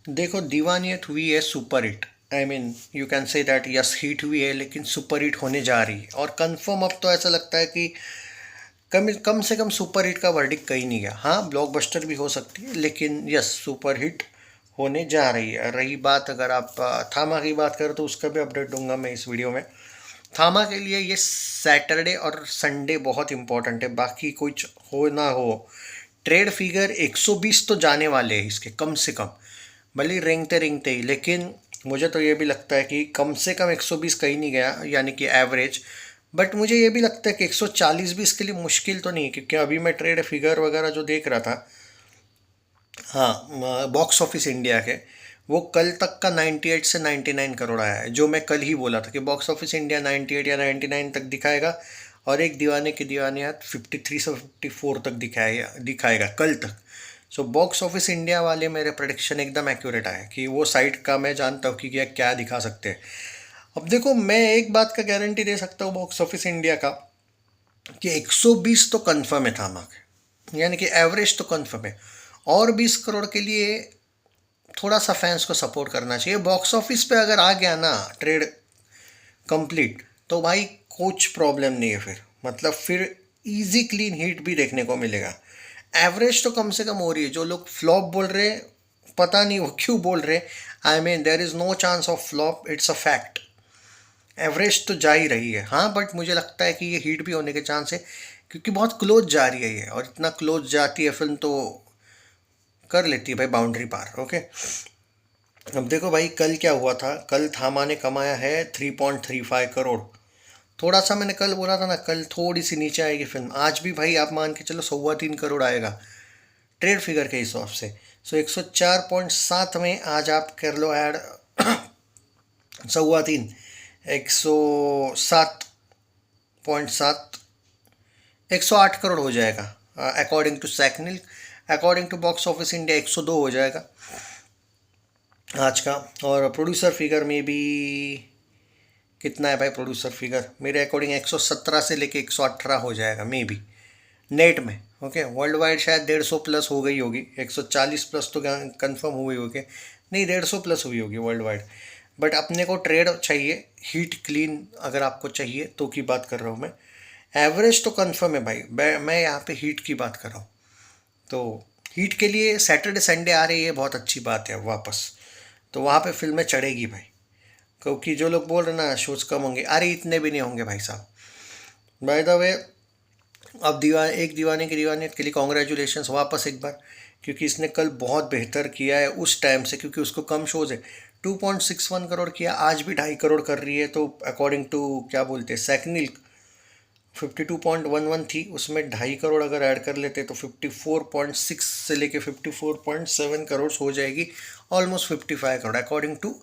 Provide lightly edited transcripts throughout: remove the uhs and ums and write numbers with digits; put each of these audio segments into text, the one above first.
देखो, दीवानियत हुई है super hit. I mean you can say that yes, hit हुई है लेकिन सुपर हिट होने जा रही है, और कंफर्म अब तो ऐसा लगता है कि कम कम से कम सुपर हिट का वर्डिक्ट कहीं नहीं गया। हाँ, ब्लॉकबस्टर भी हो सकती है, लेकिन यस, सुपर हिट होने जा रही है। रही बात, अगर आप थामा की बात करें तो उसका भी अपडेट दूंगा मैं इस वीडियो में। थामा के लिए ये सैटरडे और संडे बहुत इंपॉर्टेंट है, बाकी कुछ हो ना हो। ट्रेड फिगर 120 तो जाने वाले हैं इसके, कम से कम। भले रेंगते रेंगते ही, लेकिन मुझे तो ये भी लगता है कि कम से कम 120 कहीं नहीं गया, यानी कि एवरेज। बट मुझे ये भी लगता है कि 140 भी इसके लिए मुश्किल तो नहीं है, क्योंकि अभी मैं ट्रेड फिगर वगैरह जो देख रहा था, हाँ, बॉक्स ऑफिस इंडिया के, वो कल तक का 98 से 99 करोड़ आया है। जो मैं कल ही बोला था कि बॉक्स ऑफिस इंडिया 98 या 99 तक दिखाएगा, और एक दीवाने की दीवानियत 53 से 54 तक दिखाएगा दिखाएगा कल तक। सो बॉक्स ऑफिस इंडिया वाले मेरे प्रेडिक्शन एकदम एक्यूरेट आए कि वो साइट का मैं जानता हूँ कि क्या क्या दिखा सकते हैं। अब देखो, मैं एक बात का गारंटी दे सकता हूँ बॉक्स ऑफिस इंडिया का, कि 120 तो कंफर्म है थामा के, यानी कि एवरेज तो कंफर्म है। और 20 करोड़ के लिए थोड़ा सा फैंस को सपोर्ट करना चाहिए। बॉक्स ऑफिस पे अगर आ गया ना ट्रेड कंप्लीट, तो भाई कुछ प्रॉब्लम नहीं है फिर। मतलब फिर इजी क्लीन हिट भी देखने को मिलेगा। एवरेज तो कम से कम हो रही है। जो लोग फ्लॉप बोल रहे हैं, पता नहीं वो क्यों बोल रहे हैं। I mean there is no chance of flop, it's a fact. Average तो जा ही रही है, हाँ, बट मुझे लगता है कि ये हिट भी होने के चांस है, क्योंकि बहुत क्लोज जा रही है ये, और इतना क्लोज जाती है फिल्म तो कर लेती है भाई बाउंड्री पार। ओके, अब देखो भाई, कल क्या हुआ था। कल थामा ने कमाया है 3.35 करोड़। थोड़ा सा मैंने कल बोला था ना, कल थोड़ी सी नीचे आएगी फिल्म। आज भी भाई आप मान के चलो 3.25 करोड़ आएगा ट्रेड फिगर के हिसाब से। सो 104.7 में आज आप कर लो ऐड 3.25, 107.7, 108 करोड़ हो जाएगा according to Sacnilk. According to box office India 102 हो जाएगा आज का। और प्रोड्यूसर फिगर में भी कितना है भाई? प्रोड्यूसर फिगर मेरे अकॉर्डिंग 117 से लेके 118 हो जाएगा मे बी, नेट में। ओके, वर्ल्ड वाइड शायद 150 प्लस हो गई होगी, 140 प्लस तो कंफर्म हुई होगी। नहीं, 150 प्लस हुई होगी वर्ल्ड वाइड। बट अपने को ट्रेड चाहिए, हीट क्लीन अगर आपको चाहिए तो की बात कर रहा हूँ मैं। एवरेज तो कंफर्म है भाई, मैं यहाँ पे हीट की बात कर रहा हूँ। तो हीट के लिए सैटरडे संडे आ रही है, बहुत अच्छी बात है वापस। तो वहाँ पे फिल्में चढ़ेगी भाई, क्योंकि जो लोग बोल रहे ना शोज कम होंगे, अरे इतने भी नहीं होंगे भाई साहब। बाय द वे, अब एक दीवाने की दीवानियत के लिए कॉन्ग्रेचुलेशंस वापस एक बार, क्योंकि इसने कल बहुत बेहतर किया है उस टाइम से, क्योंकि उसको कम शोज है। 2.61 करोड़ किया, आज भी 2.5 करोड़ कर रही है। तो अकॉर्डिंग टू क्या बोलते हैं सैकनिल, 52.11 थी, उसमें 2.5 करोड़ अगर ऐड कर लेते तो 54.6 से लेके 54.7 करोड़ हो जाएगी। Almost 55 crore according to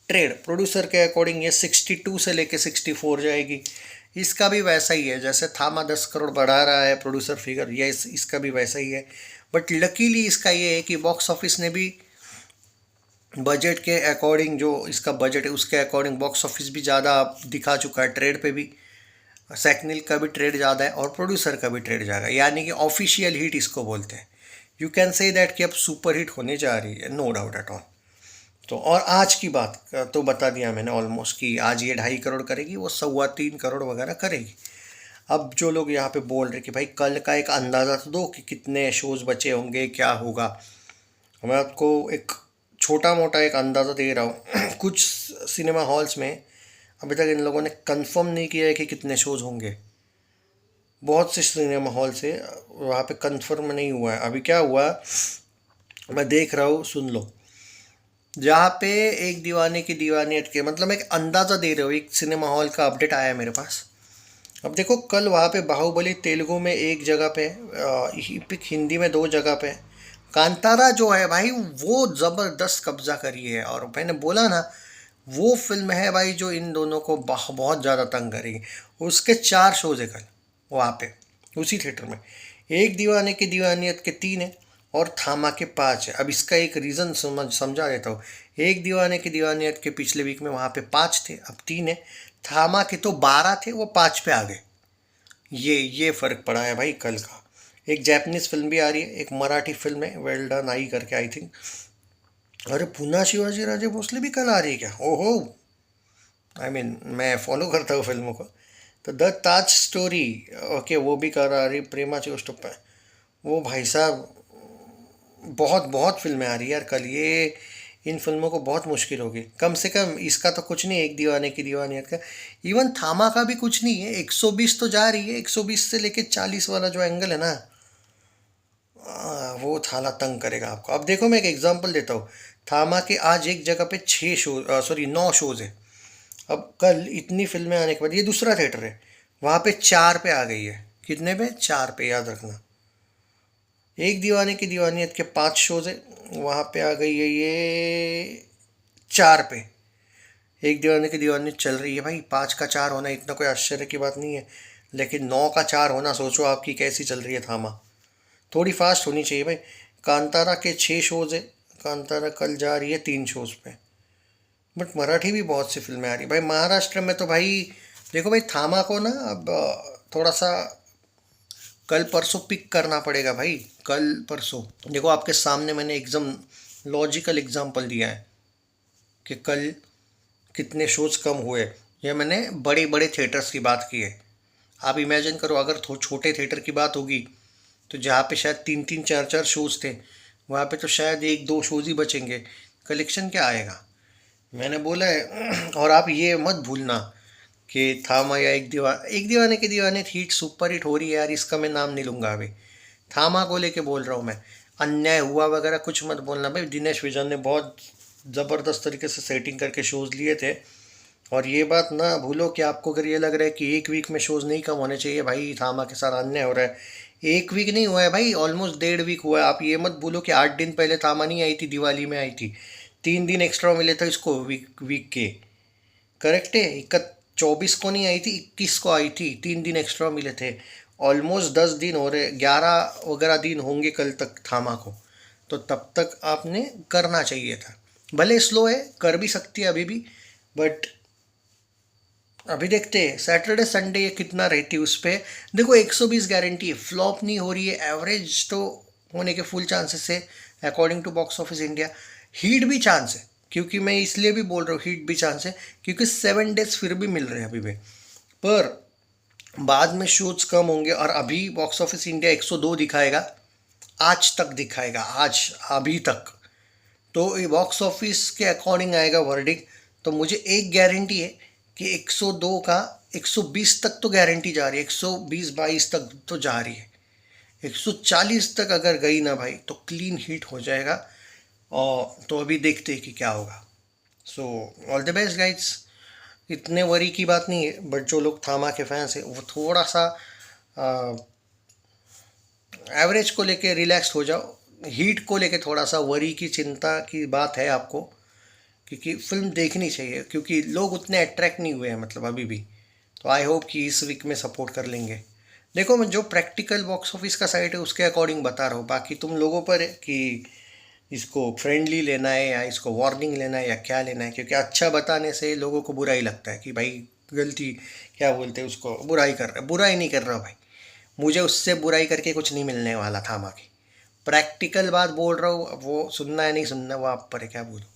trade. Producer के अकॉर्डिंग ये 62 से लेके 64 जाएगी। इसका भी वैसा ही है, जैसे थामा 10 करोड़ बढ़ा रहा है प्रोड्यूसर फिगर, ये इसका भी वैसा ही है। बट लकीली इसका ये है कि बॉक्स ऑफिस ने भी बजट के अकॉर्डिंग, जो इसका बजट है उसके अकॉर्डिंग बॉक्स ऑफिस भी ज़्यादा दिखा चुका है ट्रेड पे भी। सैकनिल का भी ट्रेड ज़्यादा है और प्रोड्यूसर का भी ट्रेड ज़्यादा है, यानी कि ऑफिशियल हिट इसको बोलते हैं। यू कैन से दैट कि अब सुपर हिट होने जा रही है, नो डाउट एट ऑल। तो और आज की बात तो बता दिया मैंने ऑलमोस्ट, कि आज ये 2.5 करोड़ करेगी, वो 3.25 करोड़ वगैरह करेगी। अब जो लोग यहाँ पे बोल रहे कि भाई कल का एक अंदाज़ा तो दो कि कितने शोज़ बचे होंगे, क्या होगा। मैं आपको एक छोटा मोटा एक अंदाज़ा दे रहा हूँ कुछ सिनेमा हॉल्स में अभी तक इन लोगों ने कंफर्म नहीं किया है कि कितने शोज़ होंगे। बहुत से सिनेमा हॉल से वहाँ पे कंफर्म नहीं हुआ है। अभी क्या हुआ, मैं देख रहा हूँ, सुन लो। जहाँ पे एक दीवाने की दीवानियत के, मतलब एक अंदाज़ा दे रहे हो, एक सिनेमा हॉल का अपडेट आया है मेरे पास। अब देखो, कल वहाँ पे बाहुबली तेलुगु में एक जगह पे, इपिक हिंदी में 2 जगह पे, कांतारा जो है भाई वो ज़बरदस्त कब्जा करी है। और मैंने बोला ना, वो फिल्म है भाई जो इन दोनों को बहुत ज़्यादा तंग करेगी। उसके 4 शोज है कल वहाँ पे, उसी थिएटर में। एक दीवाने की दीवानियत के 3 है, और थामा के 5 है। अब इसका एक रीज़न समझा देता हूँ। एक दीवाने की दीवानियत के पिछले वीक में वहाँ पे 5 थे, अब 3 है। थामा के तो 12 थे, वो 5 पे आ गए। ये फ़र्क पड़ा है भाई कल का। एक जैपनीज़ फिल्म भी आ रही है, एक मराठी फिल्म है वेल डन आई करके, आई थिंक। अरे पुन्हा शिवाजी राजे भोसले भी कल आ रही है क्या? ओहो। मैं फॉलो करता हूँ फिल्मों को। तो द ताज स्टोरी, ओके, वो भी कर आ रही, प्रेमाची गोष्ट पे। वो भाई साहब, बहुत बहुत फिल्में आ रही है यार कल ये। इन फिल्मों को बहुत मुश्किल होगी, कम से कम इसका तो कुछ नहीं है, एक दीवाने की दीवानियत का। इवन थामा का भी कुछ नहीं है, 120 तो जा रही है, 120 से लेके 40 वाला जो एंगल है ना, वो थाला तंग करेगा आपको। अब देखो मैं एक एग्जांपल देता हूँ। थामा के आज एक जगह पे 6 शो, सॉरी 9 शोज है। अब कल इतनी फिल्में आने के बाद ये दूसरा थिएटर है, वहाँ पे 4 पे आ गई है। कितने पे? 4 पे, याद रखना। एक दीवाने की दीवानियत के 5 शोज है, वहाँ पे आ गई है ये 4 पे। एक दीवाने की दीवानियत चल रही है भाई, 5 का 4 होना इतना कोई आश्चर्य की बात नहीं है, लेकिन 9 का 4 होना, सोचो आपकी कैसी चल रही है थामा। थोड़ी फास्ट होनी चाहिए भाई। कांतारा के 6 शोज है, कांतारा कल जा रही है 3 शोज पे। बट मराठी भी बहुत सी फिल्में आ रही भाई। महाराष्ट्र में तो भाई देखो भाई, थामा को ना अब थोड़ा सा कल परसों पिक करना पड़ेगा भाई। कल परसों देखो, आपके सामने मैंने एकदम लॉजिकल एग्जांपल दिया है कि कल कितने शोज कम हुए। ये मैंने बड़े बड़े थिएटर्स की बात की है। आप इमेजिन करो, अगर छोटे थिएटर की बात होगी तो जहाँ पे शायद 3 3 4 4 शोज थे, वहाँ पे तो शायद 1 2 शोज ही बचेंगे। कलेक्शन क्या आएगा? मैंने बोला है। और आप ये मत भूलना कि थामा या एक दीवाने के दीवाने हिट सुपर हिट हो रही है यार, इसका मैं नाम नहीं लूँगा अभी। थामा को लेके बोल रहा हूँ मैं। अन्याय हुआ वगैरह कुछ मत बोलना भाई। दिनेश विजन ने बहुत ज़बरदस्त तरीके से सेटिंग करके शोज़ लिए थे। और ये बात ना भूलो कि आपको अगर ये लग रहा है कि एक वीक में शोज़ नहीं कम होने चाहिए, भाई थामा के साथ अन्याय हो रहा है। एक वीक नहीं हुआ है भाई, ऑलमोस्ट 1.5 वीक हुआ है। आप ये मत भूलो कि 8 दिन पहले थामा नहीं आई थी, दिवाली में आई थी। 3 दिन एक्स्ट्रा मिले थे इसको वीक वीक के। करेक्ट है, 24 को नहीं आई थी, 21 को आई थी, 3 दिन एक्स्ट्रा मिले थे। ऑलमोस्ट 10 दिन हो रहे, 11 वगैरह दिन होंगे कल तक थामा को। तो तब तक आपने करना चाहिए था। भले स्लो है, कर भी सकती है अभी भी, बट अभी देखते हैं सैटरडे संडे ये कितना रहती है उस पर। देखो 120 गारंटी है, फ्लॉप नहीं हो रही है, एवरेज तो होने के फुल चांसेस है according to box office India. Hit भी चांस है, क्योंकि मैं इसलिए भी बोल रहा हूँ हीट भी चांस है, क्योंकि 7 डेज फिर भी मिल रहे हैं अभी भी। पर बाद में शोज कम होंगे, और अभी बॉक्स ऑफिस इंडिया 102 दिखाएगा, आज तक दिखाएगा, आज अभी तक। तो ये बॉक्स ऑफिस के अकॉर्डिंग आएगा वर्डिक। तो मुझे एक गारंटी है कि 102 का 120 तक तो गारंटी जा रही है, 120 22 तक तो जा रही है। 140 तक अगर गई ना भाई तो क्लीन हिट हो जाएगा। और तो अभी देखते हैं कि क्या होगा। So all the best guides. इतने वरी की बात नहीं है, बट जो लोग थामा के फैंस हैं वो थोड़ा सा एवरेज को लेके रिलैक्स हो जाओ। हीट को लेके थोड़ा सा वरी की चिंता की बात है आपको, क्योंकि फिल्म देखनी चाहिए, क्योंकि लोग उतने अट्रैक्ट नहीं हुए हैं मतलब अभी भी। तो आई होप कि इस वीक में सपोर्ट कर लेंगे। देखो मैं जो प्रैक्टिकल बॉक्स ऑफिस का साइट है उसके अकॉर्डिंग बता रहा हूँ, बाकी तुम लोगों पर है कि इसको फ्रेंडली लेना है या इसको वार्निंग लेना है या क्या लेना है। क्योंकि अच्छा बताने से लोगों को बुरा ही लगता है कि भाई गलती, क्या बोलते हैं उसको, बुराई कर रहा है। बुराई नहीं कर रहा भाई, मुझे उससे बुराई करके कुछ नहीं मिलने वाला था। माँ की प्रैक्टिकल बात बोल रहा हूँ, अब वो सुनना है नहीं सुनना वो आप पर है, क्या बोलूँ।